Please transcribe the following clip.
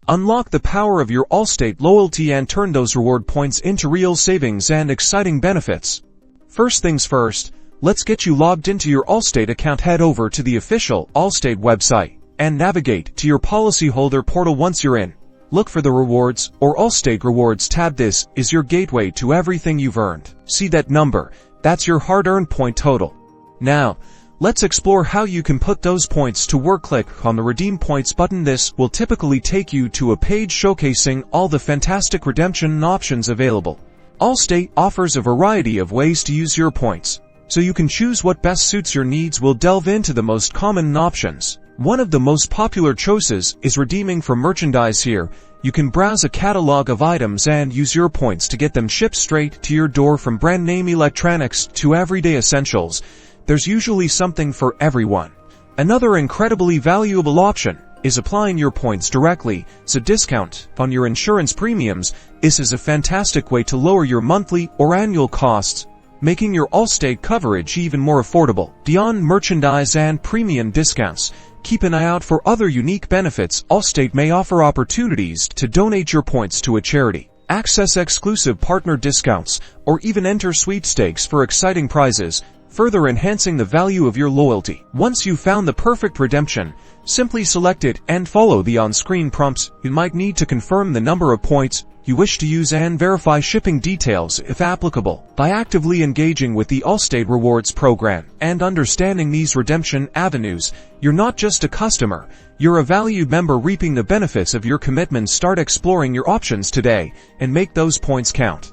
Unlock the power of your Allstate loyalty and turn those reward points into real savings and exciting benefits. First things first, let's get you logged into your Allstate account. Head over to the official Allstate website and navigate to your policyholder portal. Once you're in, look for the Rewards or Allstate Rewards tab. This is your gateway to everything you've earned. See that number? That's your hard-earned point total. Now, let's explore how you can put those points to work. Click on the Redeem Points button. This will typically take you to a page showcasing all the fantastic redemption options available. Allstate offers a variety of ways to use your points, so you can choose what best suits your needs. We'll delve into the most common options. One of the most popular choices is redeeming for merchandise. Here, you can browse a catalog of items and use your points to get them shipped straight to your door. From brand name electronics to everyday essentials, there's usually something for everyone. Another incredibly valuable option is applying your points directly as a discount on your insurance premiums. This is a fantastic way to lower your monthly or annual costs, making your Allstate coverage even more affordable. Beyond merchandise and premium discounts, keep an eye out for other unique benefits. Allstate may offer opportunities to donate your points to a charity, access exclusive partner discounts, or even enter sweepstakes for exciting prizes, further enhancing the value of your loyalty. Once you've found the perfect redemption, simply select it and follow the on-screen prompts. You might need to confirm the number of points you wish to use and verify shipping details if applicable. By actively engaging with the Allstate Rewards program and understanding these redemption avenues, you're not just a customer, you're a valued member reaping the benefits of your commitment. Start exploring your options today and make those points count.